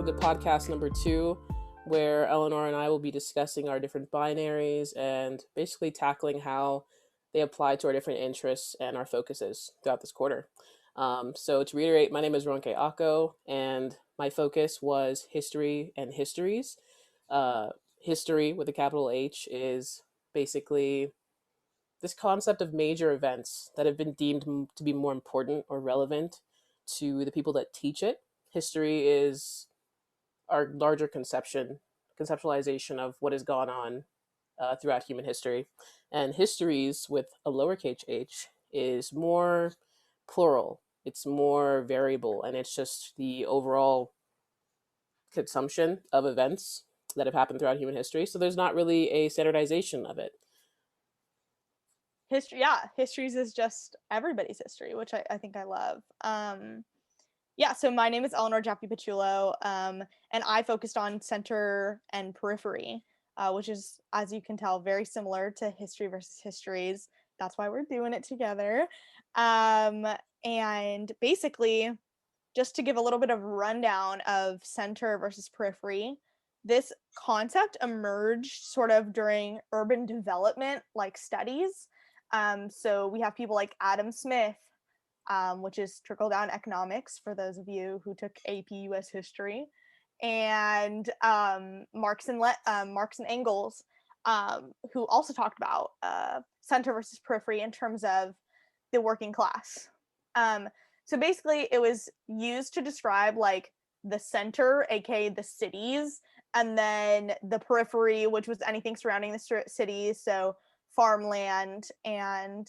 to podcast number 2, where Eleanor and I will be discussing our different binaries and basically tackling how they apply to our different interests and our focuses throughout this quarter. So to reiterate, my name is Ronke and my focus was history and histories. History with a capital H is basically this concept of major events that have been deemed to be more important or relevant to the people that teach it. History is our larger conceptualization of what has gone on throughout human history. And histories with a lowercase h is more plural, it's more variable, and it's just the overall consumption of events that have happened throughout human history. So there's not really a standardization of it. Histories is just everybody's history, which I think I love. So my name is Eleanor Jaffe-Pachulo, and I focused on center and periphery, which is, as you can tell, very similar to history versus histories. That's why we're doing it together. And basically, just to give a little bit of rundown of center versus periphery, this concept emerged sort of during urban development studies. So we have people like Adam Smith, which is trickle-down economics for those of you who took AP US history, and Marx and Engels, who also talked about center versus periphery in terms of the working class. So basically, it was used to describe the center, aka the cities, and then the periphery, which was anything surrounding the cities, so farmland and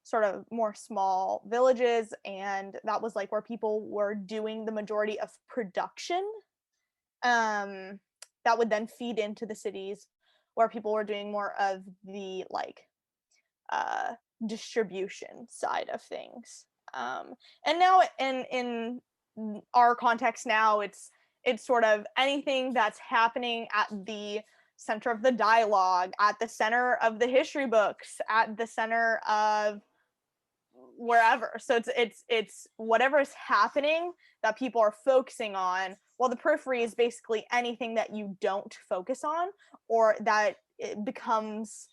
sort of more small villages, and that was where people were doing the majority of production that would then feed into the cities where people were doing more of the distribution side of things. And now in our context now, it's sort of anything that's happening at the center of the dialogue, at the center of the history books, at the center of wherever. So it's whatever is happening that people are focusing on, while the periphery is basically anything that you don't focus on, or that it becomes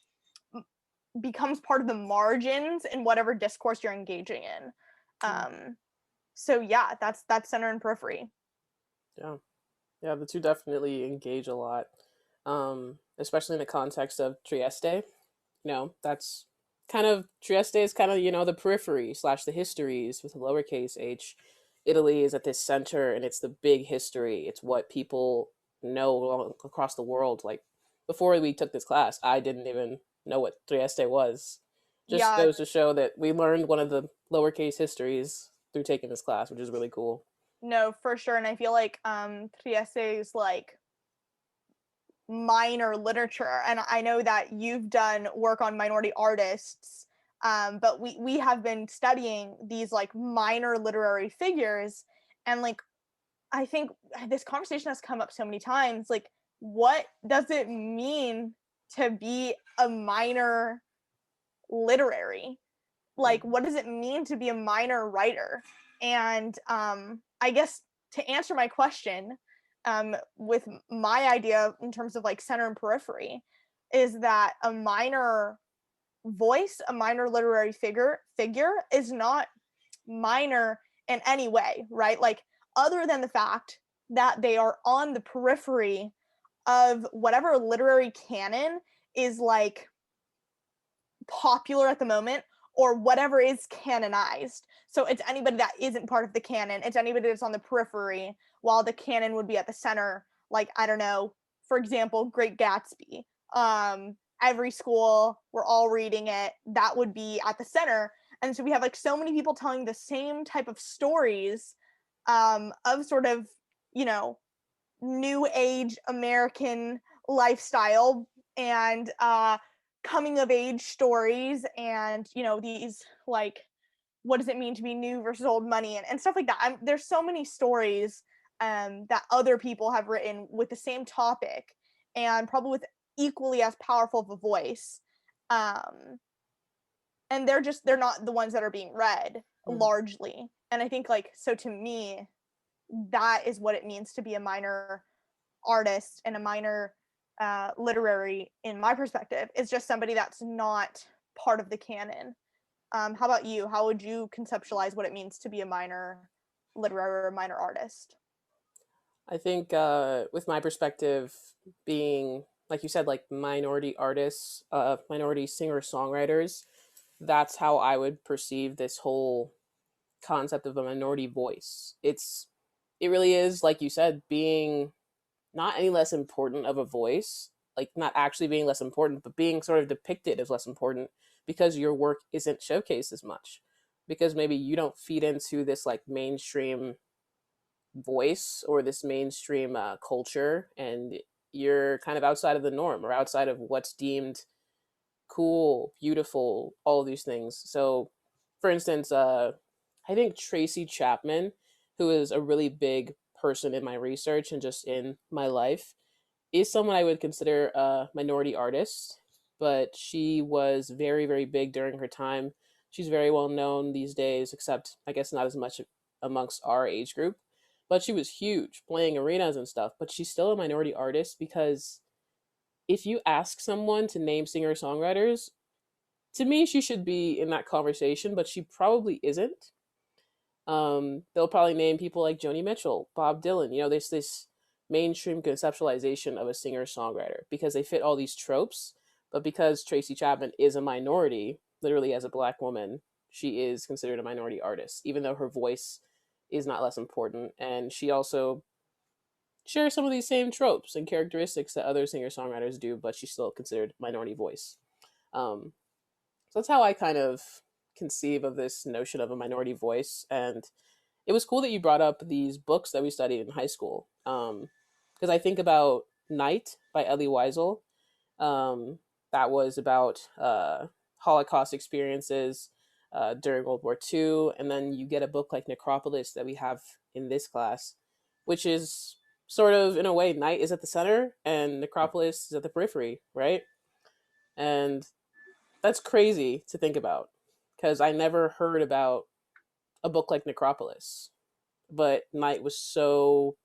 part of the margins in whatever discourse you're engaging in. So yeah, that's center and periphery. Yeah, the two definitely engage a lot, especially in the context of Trieste. That's kind of Trieste is kind of the periphery / the histories with a lowercase h. Italy is at this center, and it's the big history. It's what people know across the world. Like before we took this class, I didn't even know what Trieste was. Just goes to show that we learned one of the lowercase histories through taking this class, which is really cool. No, for sure. And I feel like Trieste is minor literature, and I know that you've done work on minority artists, but we have been studying these minor literary figures, and I think this conversation has come up so many times. What does it mean to be a minor literary? What does it mean to be a minor writer? And I guess to answer my question, with my idea in terms of center and periphery, is that a minor voice, a minor literary figure is not minor in any way, right? Other than the fact that they are on the periphery of whatever literary canon is popular at the moment, or whatever is canonized. So it's anybody that isn't part of the canon. It's anybody that's on the periphery, while the canon would be at the center. I don't know, for example, Great Gatsby. Every school, we're all reading it. That would be at the center. And so we have so many people telling the same type of stories of sort of, new age American lifestyle and coming of age stories, and these what does it mean to be new versus old money, and stuff like that. There's so many stories that other people have written with the same topic, and probably with equally as powerful of a voice, and they're not the ones that are being read largely. And I think so to me, that is what it means to be a minor artist and a minor literary, in my perspective, is just somebody that's not part of the canon. How about you? How would you conceptualize what it means to be a minor literary or a minor artist? I think with my perspective being, like you said, like minority artists, minority singer songwriters, that's how I would perceive this whole concept of a minority voice. It really is, like you said, being not any less important of a voice, like not actually being less important, but being sort of depicted as less important because your work isn't showcased as much. Because maybe you don't feed into this like mainstream voice or this mainstream culture, and you're kind of outside of the norm or outside of what's deemed cool, beautiful, all of these things. So, for instance, I think Tracy Chapman, who is a really big person in my research and just in my life, is someone I would consider a minority artist, but she was very, very big during her time. She's very well known these days, except I guess not as much amongst our age group. But she was huge, playing arenas and stuff. But she's still a minority artist because if you ask someone to name singer songwriters, to me, she should be in that conversation, but she probably isn't. They'll probably name people like Joni Mitchell, Bob Dylan. You know, there's this mainstream conceptualization of a singer songwriter because they fit all these tropes. But because Tracy Chapman is a minority, literally as a black woman, she is considered a minority artist, even though her voice is not less important. And she also shares some of these same tropes and characteristics that other singer songwriters do, but she's still considered minority voice. Um, so that's how I kind of conceive of this notion of a minority voice. And it was cool that you brought up these books that we studied in high school. Because I think about Night by Elie Wiesel. Um, that was about Holocaust experiences during World War II. And then you get a book like Necropolis that we have in this class, which is sort of, in a way, Night is at the center and Necropolis is at the periphery, right? And that's crazy to think about because I never heard about a book like Necropolis, but Night was so,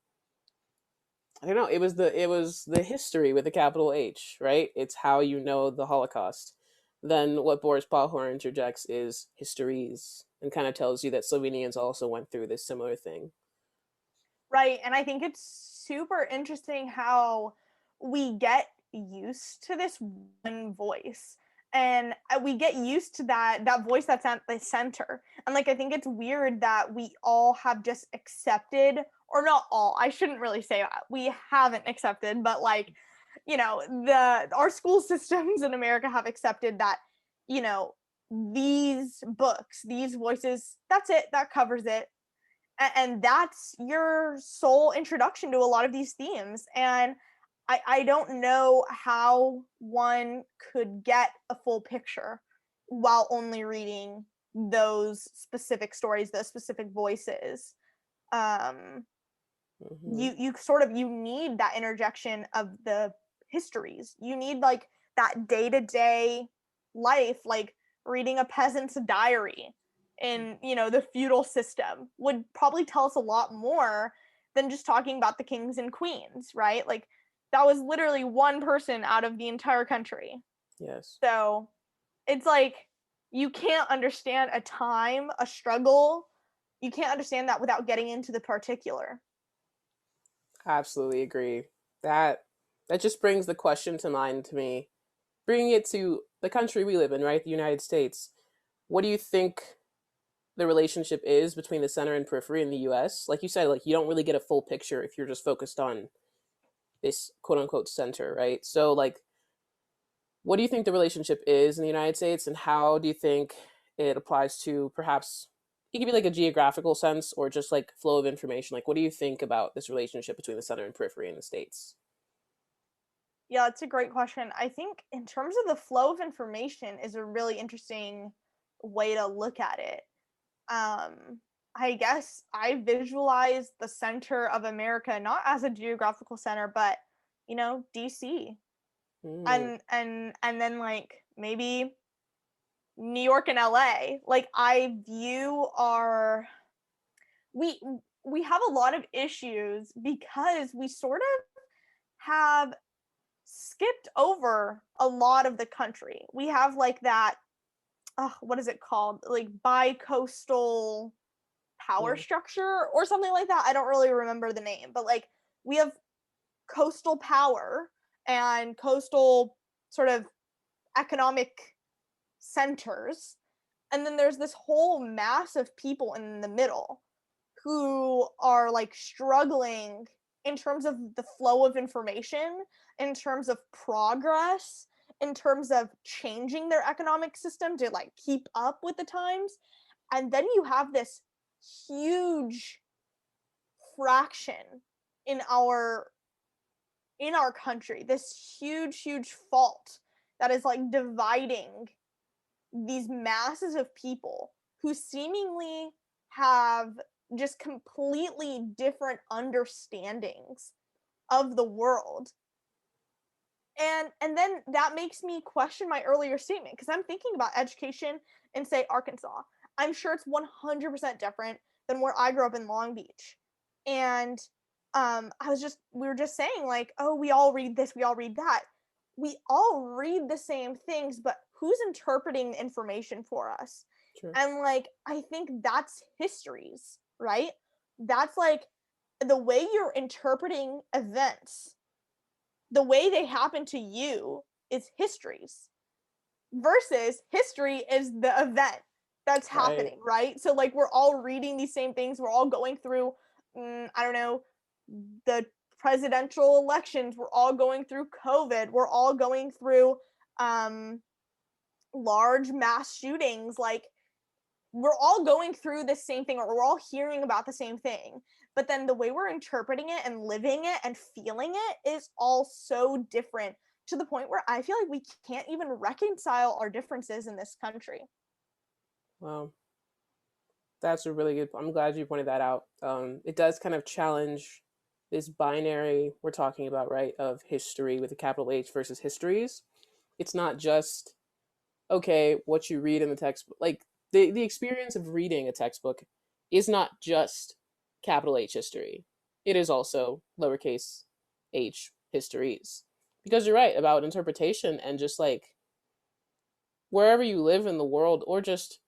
I don't know, it was the history with a capital H, right? It's how you know the Holocaust. Then what Boris Pahor interjects is histories and kind of tells you that Slovenians also went through this similar thing. Right. And I think it's super interesting how we get used to this one voice. And we get used to that voice that's at the center. And like I think it's weird that we all have just accepted, or not all. I shouldn't really say that. We haven't accepted, but like, the our school systems in America have accepted that, you know, these books, these voices, that's it, that covers it, and that's your sole introduction to a lot of these themes. And I don't know how one could get a full picture while only reading those specific stories, those specific voices. um Hmm. you need that interjection of the histories. You need like that day-to-day life, like reading a peasant's diary in, the feudal system would probably tell us a lot more than just talking about the kings and queens, right? Like that was literally one person out of the entire country. Yes, So it's like you can't understand a time, a struggle. You can't understand that without getting into the particular. absolutely agree. That that just brings the question to mind to me, bringing it to the country we live in, right? The United States. What do you think the relationship is between the center and periphery in the US? Like you said, like you don't really get a full picture if you're just focused on this quote unquote center, right? So like what do you think the relationship is in the United States and how do you think it applies to perhaps it could be like a geographical sense or just like flow of information. Like what do you think about this relationship between the center and periphery in the States? Yeah, it's a great question. I think in terms of the flow of information is a really interesting way to look at it. I guess I visualize the center of America not as a geographical center, but DC. Mm, And then like maybe New York and LA. Like I view our we we have a lot of issues because we sort of have skipped over a lot of the country. We have like that, what is it called? Like bi-coastal power Yeah. structure or something like that. I don't really remember the name, but like we have coastal power and coastal sort of economic centers. And then there's this whole mass of people in the middle who are like struggling in terms of the flow of information, in terms of progress, in terms of changing their economic system to like keep up with the times. And then you have this huge fraction in our country, this huge fault that is like dividing these masses of people who seemingly have just completely different understandings of the world. And then that makes me question my earlier statement because I'm thinking about education in, say, Arkansas. I'm sure it's 100% different than where I grew up in Long Beach. And we were just saying, like, oh, we all read this, we all read that. We all read the same things, but who's interpreting the information for us? True. And like, I think that's histories, right? That's like the way you're interpreting events, the way they happen to you is histories versus history is the event that's Right. happening, right? So like we're all reading these same things, we're all going through I don't know, the presidential elections, we're all going through COVID, we're all going through um large mass shootings, like we're all going through the same thing, or we're all hearing about the same thing, but then the way we're interpreting it and living it and feeling it is all so different, to the point where I feel like we can't even reconcile our differences in this country. Well, that's a really good. I'm glad you pointed that out. It does kind of challenge this binary we're talking about, right? Of history with a capital H versus histories. It's not just okay what you read in the textbook. Like the experience of reading a textbook is not just capital H history. It is also lowercase h histories. Because you're right about interpretation and just like wherever you live in the world or just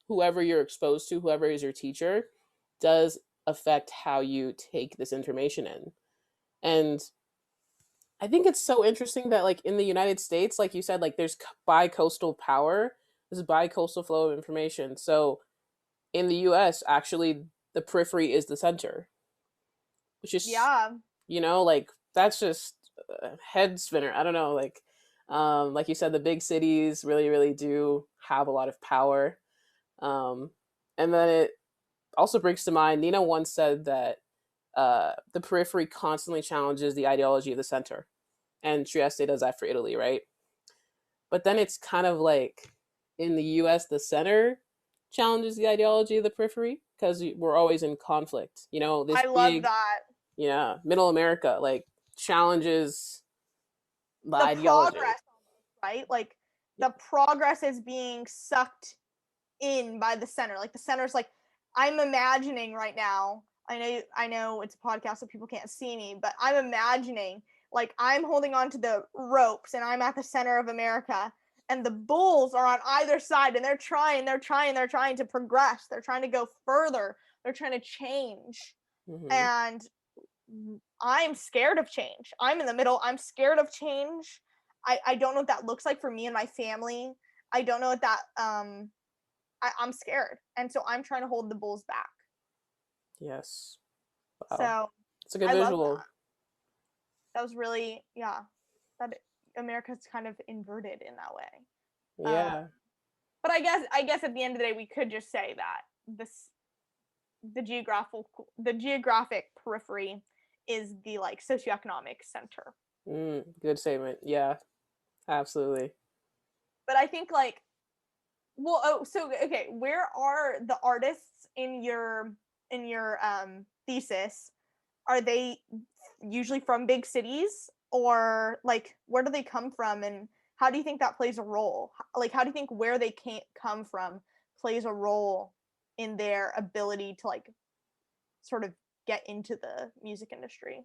whoever you're exposed to, whoever is your teacher, does affect how you take this information in. And I think it's so interesting that like in the United States, like you said, like there's bi-coastal power, there's a bi-coastal flow of information. So in the US, actually the periphery is the center, which is, Yeah, like that's just a head spinner. I don't know, like you said, the big cities really, really do have a lot of power. Um, and then it also brings to mind, Nina once said that the periphery constantly challenges the ideology of the center. And Trieste does that for Italy, right? But then it's kind of like in the US, the center challenges the ideology of the periphery because we're always in conflict. This I love big, that. yeah, middle America, like challenges the The ideology. progress, right? Like Yeah. the progress is being sucked in by the center. Like the center's like, I'm imagining right now. I know it's a podcast so people can't see me, but I'm imagining like I'm holding on to the ropes and I'm at the center of America and the bulls are on either side and they're trying to progress. They're trying to go further. They're trying to change. Hmm. And I'm scared of change. I'm in the middle. I'm scared of change. I don't know what that looks like for me and my family. I don't know what that I'm scared. And so I'm trying to hold the bulls back. Yes. Wow. So It's a good I love visual. that. That was really, yeah, that America's kind of inverted in that way. Uh, Yeah. but I guess at the end of the day, we could just say that this the geographic periphery is the like socioeconomic center. Good statement. Yeah, absolutely. But I think like, well, oh, so okay, where are the artists in your thesis? Are they usually from big cities, or like where do they come from, and how do you think that plays a role? Like how do you think where they can't come from plays a role in their ability to like sort of get into the music industry?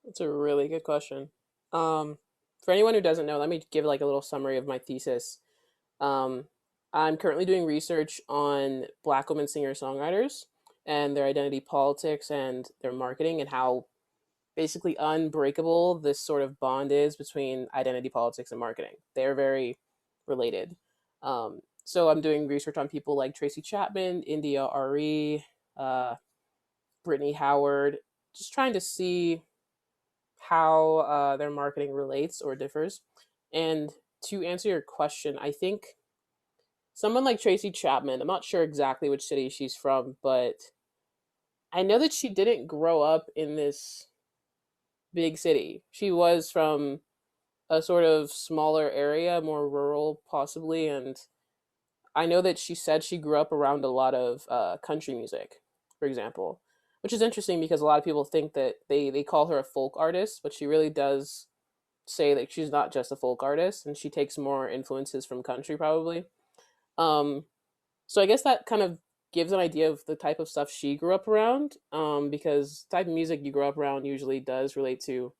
That's a really good question. For anyone who doesn't know, let me give like a little summary of my thesis. Um, I'm currently doing research on Black women singer-songwriters and their identity politics and their marketing, and how basically unbreakable this sort of bond is between identity politics and marketing. They're very related. So I'm doing research on people like Tracy Chapman, India Re, uh, Brittany Howard, just trying to see how their marketing relates or differs. And to answer your question, I think someone like Tracy Chapman, I'm not sure exactly which city she's from, but I know that she didn't grow up in this big city. She was from a sort of smaller area, more rural, possibly. And I know that she said she grew up around a lot of country music, for example, which is interesting because a lot of people think that they call her a folk artist, but she really does say that she's not just a folk artist and she takes more influences from country, probably. Um, so I guess that kind of gives an idea of the type of stuff she grew up around, because the type of music you grow up around usually does relate to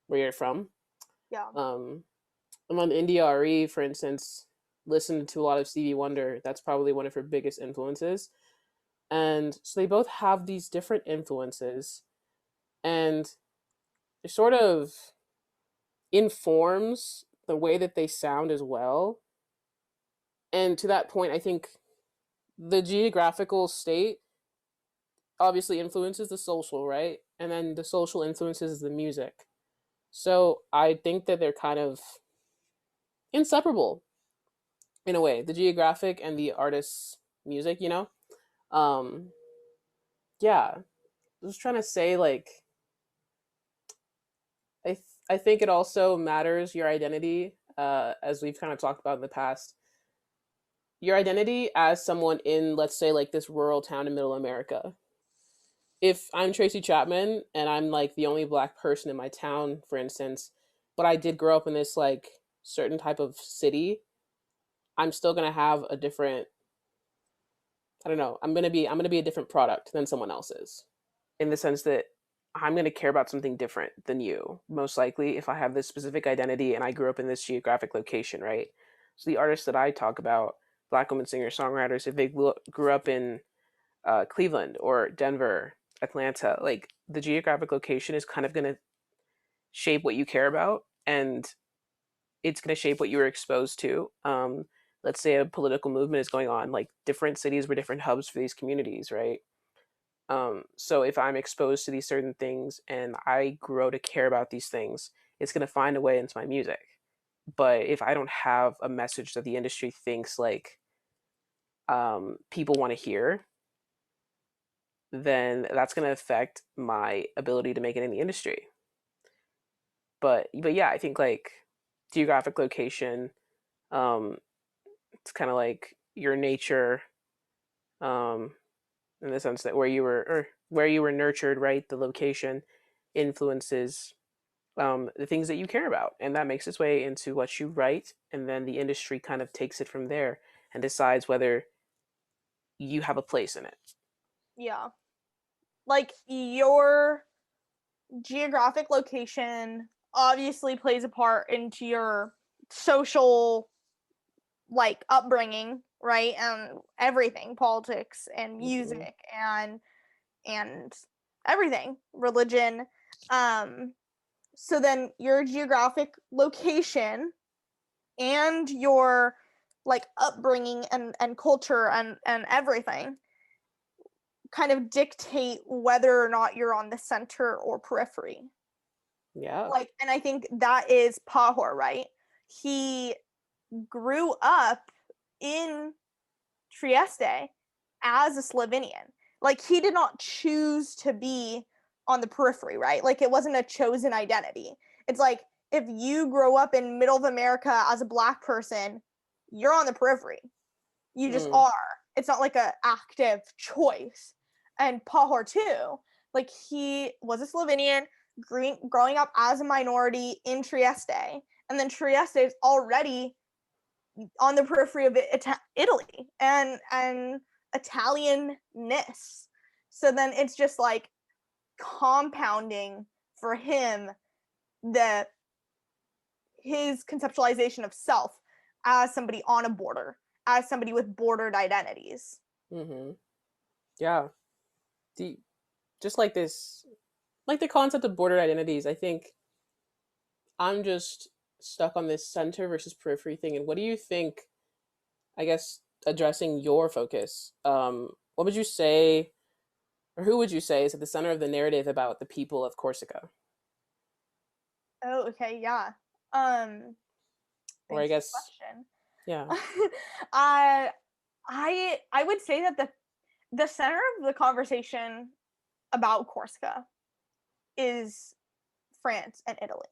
where you're from. Yeah. Um, I'm on India Re, for instance, listened to a lot of Stevie Wonder. That's probably one of her biggest influences. And so they both have these different influences, and it sort of informs the way that they sound as well. And to that point, I think the geographical state obviously influences the social, right? And then the social influences the music. So I think that they're kind of inseparable in a way, the geographic and the artist's music, you know? Um, yeah, I was trying to say, like, I think it also matters your identity, as we've kind of talked about in the past. Your identity as someone in, let's say, like this rural town in middle America. If I'm Tracy Chapman and I'm like the only black person in my town, for instance, but I did grow up in this like certain type of city, I'm still gonna have a different, I don't know, I'm gonna be a different product than someone else is. In the sense that I'm going to care about something different than you, most likely, if I have this specific identity and I grew up in this geographic location, right? So the artists that I talk about, Black women singer songwriters, if they grew up in Cleveland or Denver, Atlanta, like the geographic location is kind of going to shape what you care about, and it's going to shape what you were exposed to. Let's say a political movement is going on, like different cities were different hubs for these communities, right? So if I'm exposed to these certain things and I grow to care about these things, it's going to find a way into my music. But if I don't have a message that the industry thinks like people want to hear, then that's going to affect my ability to make it in the industry. But yeah, I think like geographic location, um, it's kind of like your nature, um, in the sense that where you were nurtured, right? The location influences the things that you care about, and that makes its way into what you write, and then the industry kind of takes it from there and decides whether you have a place in it. Yeah. Like your geographic location obviously plays a part into your social like upbringing, right? And everything, politics and Mm-hmm. music and everything, religion. Um so then your geographic location and your like upbringing and culture and everything kind of dictate whether or not you're on the center or periphery. Yeah. Like, and I think that is Pahor, right? He grew up in Trieste as a Slovenian. Like, he did not choose to be on the periphery, right? Like, it wasn't a chosen identity. It's like if you grow up in middle of America as a black person, you're on the periphery. You just Mm. are. It's not like a active choice. And Pahor too, like he was a Slovenian, growing up as a minority in Trieste, and then Trieste is already on the periphery of Italy and Italianness. So then it's just like compounding for him the his conceptualization of self as somebody on a border, as somebody with bordered identities. Mm-hmm. Yeah. The just like this, like the concept of bordered identities. I think I'm just stuck on this center versus periphery thing. And what do you think? I guess addressing your focus. What would you say, or who would you say is at the center of the narrative about the people of Corsica? Oh, okay, yeah. Um, Or I Thanks for guess, the yeah. question. I I would say that the center of the conversation about Corsica is France and Italy.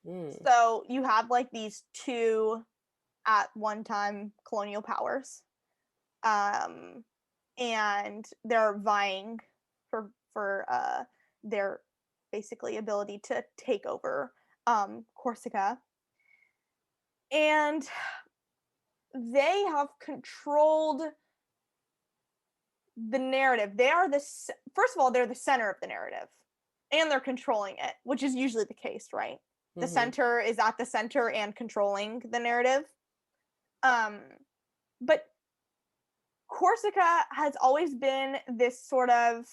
Mm, So you have like these two at one time colonial powers, um, and they're vying for their basically ability to take over Corsica, and they have controlled the narrative. They are first of all, they're the center of the narrative, and they're controlling it, which is usually the case, right? The mm-hmm. center is at the center and controlling the narrative. Um, but Corsica has always been this sort of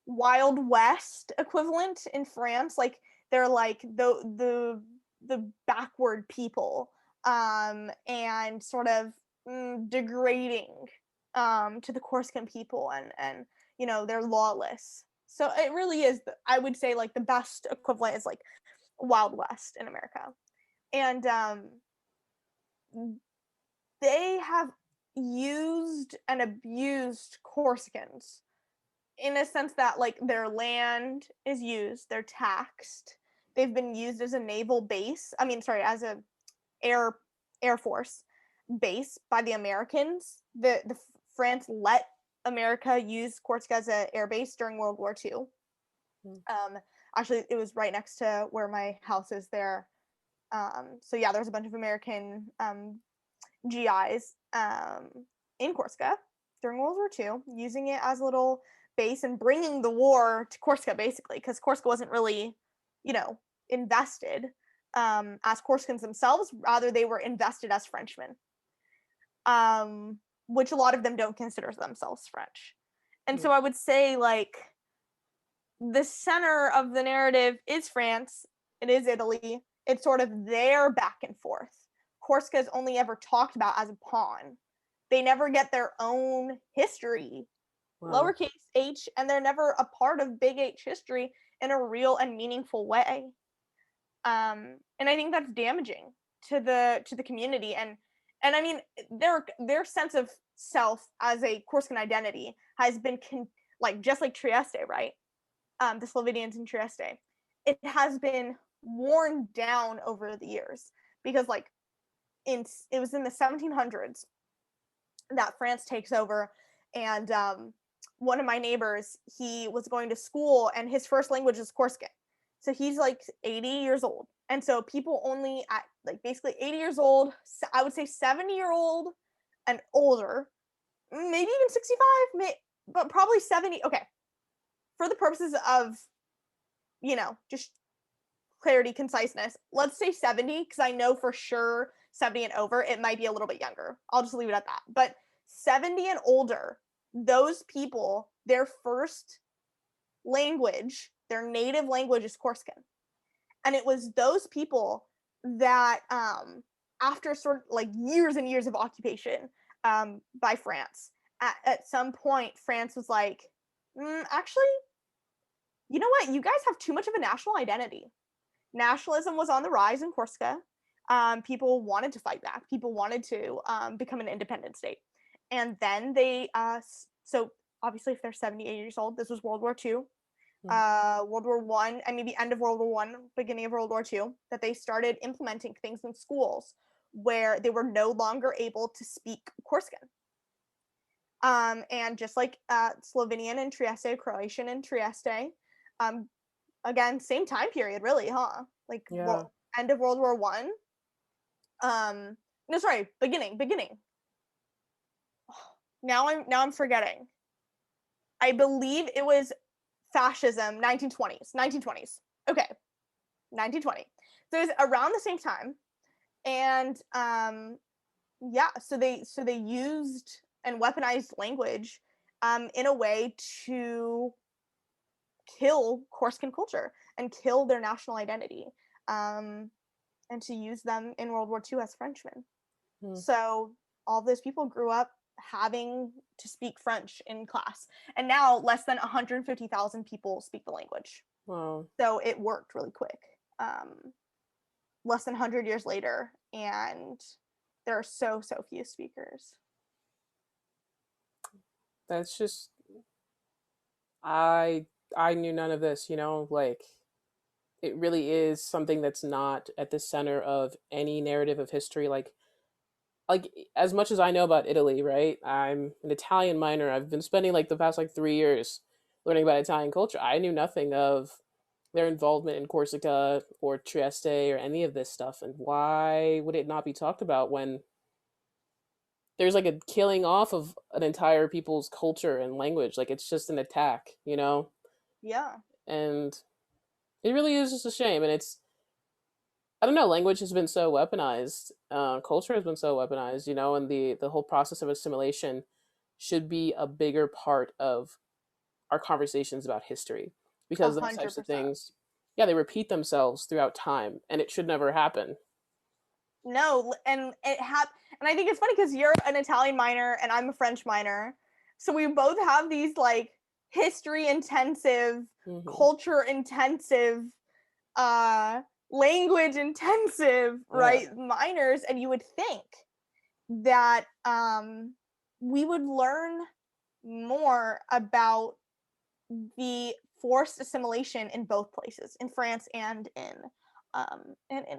Wild West equivalent in France. Like they're like the backward people, and sort of degrading to the Corsican people, and they're lawless. So it really is. I would say like the best equivalent is like Wild West in America, and they have used and abused Corsicans in a sense that like their land is used, they're taxed, they've been used as a naval base. I mean, sorry, as a air air force base by the Americans. The France let America use Corsica as an air base during World War II. Mm, Um, Actually, it was right next to where my house is there. So yeah, there's a bunch of American GIs in Corsica during World War II, using it as a little base and bringing the war to Corsica, basically, because Corsica wasn't really, invested as Corsicans themselves. Rather, they were invested as Frenchmen, which a lot of them don't consider themselves French. And mm, so I would say, like, the center of the narrative is France, it is Italy. It's sort of their back and forth. Corsica is only ever talked about as a pawn. They never get their own history, wow. lowercase h, and they're never a part of big H history in a real and meaningful way. And I think that's damaging to the community, and I mean their sense of self as a Corsican identity has been like just like Trieste, right? The Slovenians in Trieste, it has been worn down over the years because like it was in the 1700s that France takes over, and one of my neighbors, he was going to school and his first language is Corsican. So he's like 80 years old. And so people only at like basically 80 years old, I would say 70-year-old and older, maybe even 65, but probably 70. Okay. For the purposes of, just clarity, conciseness, let's say 70, because I know for sure 70 and over, it might be a little bit younger. I'll just leave it at that. But 70 and older, those people, their first language, their native language is Corsican. And it was those people that, after sort of like years and years of occupation by France, at some point, France was like, actually, you know what? You guys have too much of a national identity. Nationalism was on the rise in Corsica. People wanted to fight back. People wanted to become an independent state. And then so obviously, if they're 78 years old, this was World War II, Mm, World War One, and maybe end of World War One, beginning of World War II, that they started implementing things in schools where they were no longer able to speak Corsican. And just like Slovenian and Trieste, Croatian and Trieste, um, again, same time period, really, huh? Like yeah. end of World War One. No, sorry, beginning. Now I'm forgetting. I believe it was fascism, 1920s, 1920s. Okay, 1920. So it was around the same time, and yeah, so they used and weaponized language in a way to kill Corsican culture and kill their national identity, um, and to use them in World War II as Frenchmen. Hmm. So all those people grew up having to speak French in class, and now less than 150,000 people speak the language. Wow. So it worked really quick. Um, Less than 100 years later, and there are so few speakers. That's just I I knew none of this, like it really is something that's not at the center of any narrative of history. Like as much as I know about Italy, right? I'm an Italian minor. I've been spending like the past like 3 years learning about Italian culture. I knew nothing of their involvement in Corsica or Trieste or any of this stuff. And why would it not be talked about when there's like a killing off of an entire people's culture and language? Like it's just an attack. Yeah. And it really is just a shame. And it's I don't know. Language has been so weaponized. Culture has been so weaponized, and the whole process of assimilation should be a bigger part of our conversations about history A because those hundred types of percent. things, yeah, they repeat themselves throughout time, and it should never happen. No, and and I think it's funny because you're an Italian minor and I'm a French minor, so we both have these like history intensive, Hmm. culture intensive, uh, language intensive, Yeah. right, minors, and you would think that we would learn more about the forced assimilation in both places, in France and in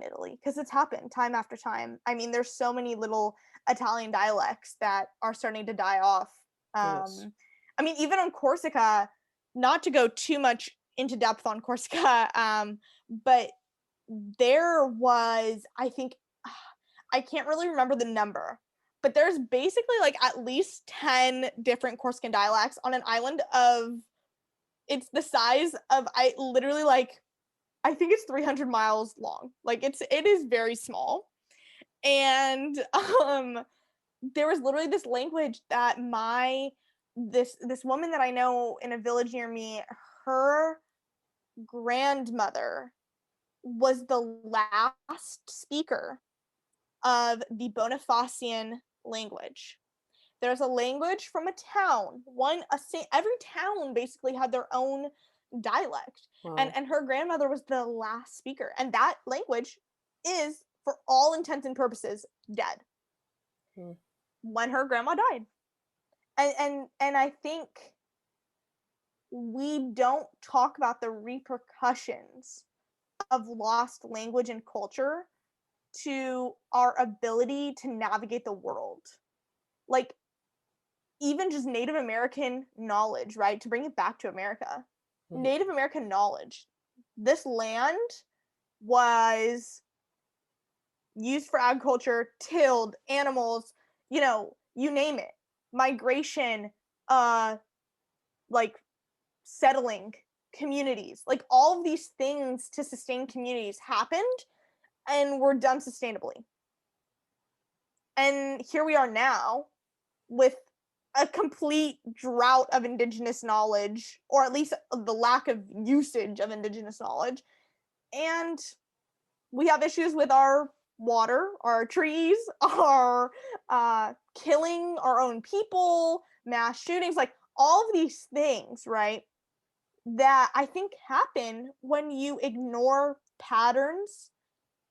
Italy, because it's happened time after time. I mean, there's so many little Italian dialects that are starting to die off. Yes. I mean, even on Corsica, not to go too much into depth on Corsica, but there was, I think, I can't really remember the number, but there's basically like at least 10 different Corsican dialects on an island of, it's the size of, I literally like, I think it's 300 miles long. Like it is very small. And there was literally this language that this woman that I know in a village near me, her grandmother was the last speaker of the Bonifacian language. There's a language from a town. Every town basically had their own dialect, and Wow. her grandmother was the last speaker, and that language is, for all intents and purposes, dead Hmm. when her grandma died. And I think we don't talk about the repercussions of lost language and culture to our ability to navigate the world. Like, even just Native American knowledge, right? To bring it back to America, Hmm. Native American knowledge. This land was used for agriculture, tilled, animals, you name it. Migration, uh, like settling communities, like all of these things to sustain communities happened and were done sustainably. And here we are now with a complete drought of indigenous knowledge, or at least the lack of usage of indigenous knowledge. And we have issues with our water, our trees, our killing our own people, mass shootings, like all of these things, right? That I think happen when you ignore patterns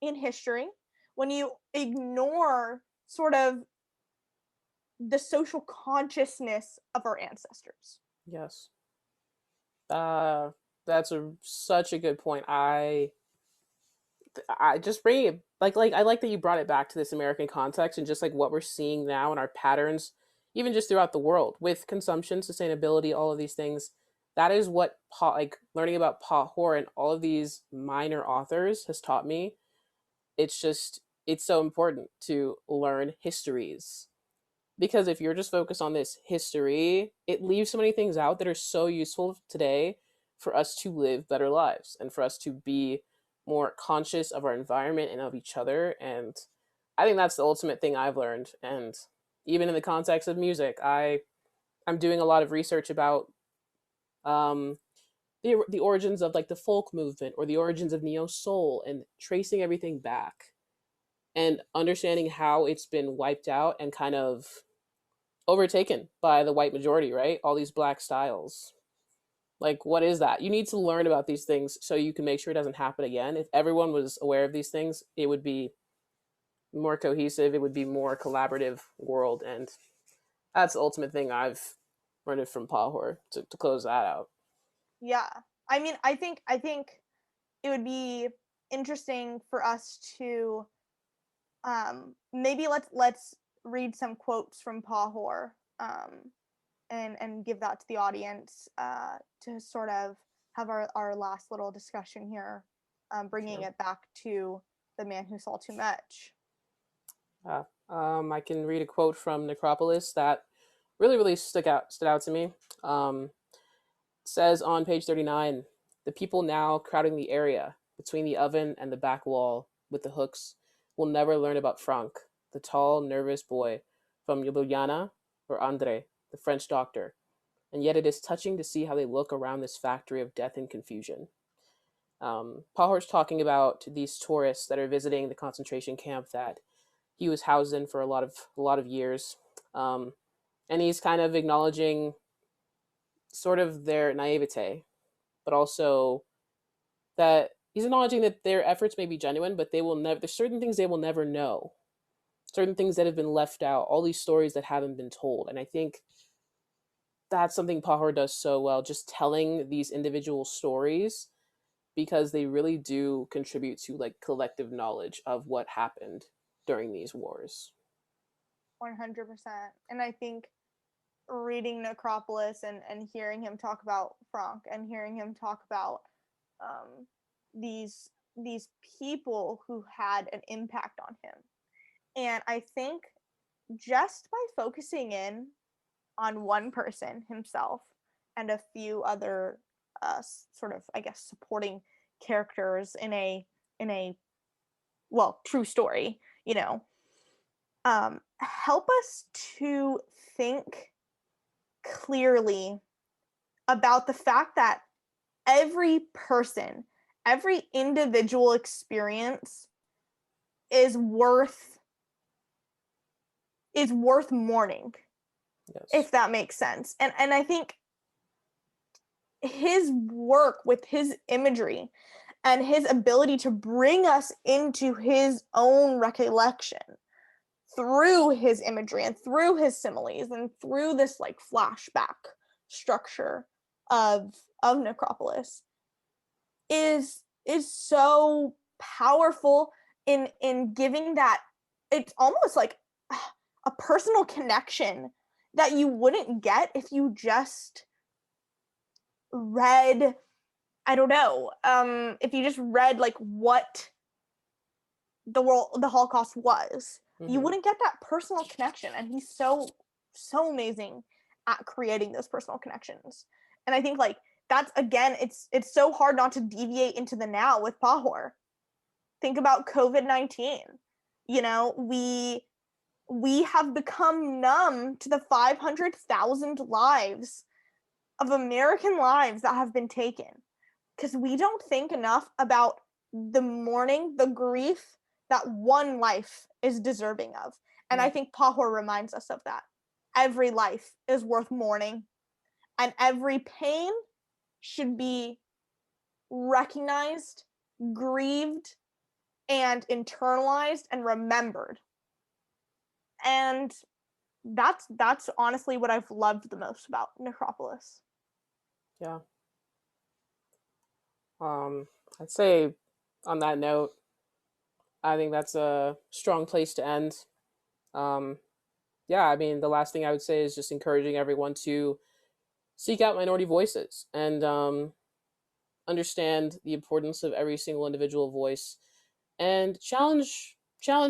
in history, when you ignore sort of the social consciousness of our ancestors. Yes. Uh, that's such a good point. I just bring it like I like that you brought it back to this American context and just like what we're seeing now in our patterns, even just throughout the world with consumption, sustainability, all of these things. That is what like learning about Pahor and all of these minor authors has taught me. It's so important to learn histories Because if you're just focused on this history, it leaves so many things out that are so useful today for us to live better lives and for us to be more conscious of our environment and of each other. And I think that's the ultimate thing I've learned. And even in the context of music, I'm doing a lot of research about um, the origins of like the folk movement or the origins of neo soul and tracing everything back and understanding how it's been wiped out and kind of overtaken by the white majority, right? All these black styles. Like, what is that? You need to learn about these things so you can make sure it doesn't happen again. If everyone was aware of these things, it would be more cohesive, it would be more collaborative world. And that's the ultimate thing I've learned from Pahor to close that out. Yeah. I mean, I think it would be interesting for us to maybe let's read some quotes from Pahor and give that to the audience to sort of have our last little discussion here, bringing Sure. it back to the man who saw too much. I can read a quote from Necropolis that really stood out to me. Um, it says on page 39, the people now crowding the area between the oven and the back wall with the hooks will never learn about Frank, the tall, nervous boy from Ljubljana, or Andre, the French doctor. And yet it is touching to see how they look around this factory of death and confusion. Pahor's talking about these tourists that are visiting the concentration camp that he was housed in for a lot of years, um, and he's kind of acknowledging sort of their naivete, but also that he's acknowledging that their efforts may be genuine, but they will never. There's certain things they will never know, certain things that have been left out, all these stories that haven't been told, and I think that's something Pahor does so well, just telling these individual stories because they really do contribute to like collective knowledge of what happened during these wars. 100%. And I think reading Necropolis and hearing him talk about Frank and hearing him talk about um, these people who had an impact on him. And I think just by focusing in on one person himself and a few other sort of, I guess, supporting characters in a well, true story, help us to think clearly about the fact that every person, every individual experience is worth is worth mourning, Yes. if that makes sense. And I think his work with his imagery and his ability to bring us into his own recollection through his imagery and through his similes and through this like flashback structure of Necropolis is so powerful in giving that. It's almost like a personal connection that you wouldn't get if you just read, I don't know, if you just read like what the Holocaust was. You Mm-hmm. wouldn't get that personal connection, and he's so amazing at creating those personal connections. And I think like that's again, it's so hard not to deviate into the now with Pahor. Think about COVID-19. We have become numb to the 500,000 lives of American lives that have been taken because we don't think enough about the mourning, the grief that one life is deserving of. And Yeah. I think Pahor reminds us of that. Every life is worth mourning, and every pain should be recognized, grieved, and internalized and remembered. And that's honestly what I've loved the most about Necropolis. Yeah. I'd say on that note, I think that's a strong place to end. Um, yeah, I mean, the last thing I would say is just encouraging everyone to seek out minority voices and understand the importance of every single individual voice and challenge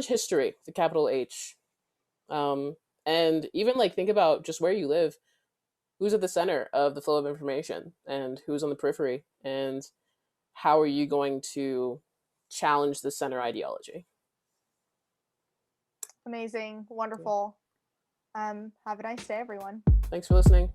history, the capital H. And even like think about just where you live, who's at the center of the flow of information and who's on the periphery, and how are you going to challenge the center ideology. Amazing. Yeah. Wonderful. Have a nice day, everyone. Thanks for listening.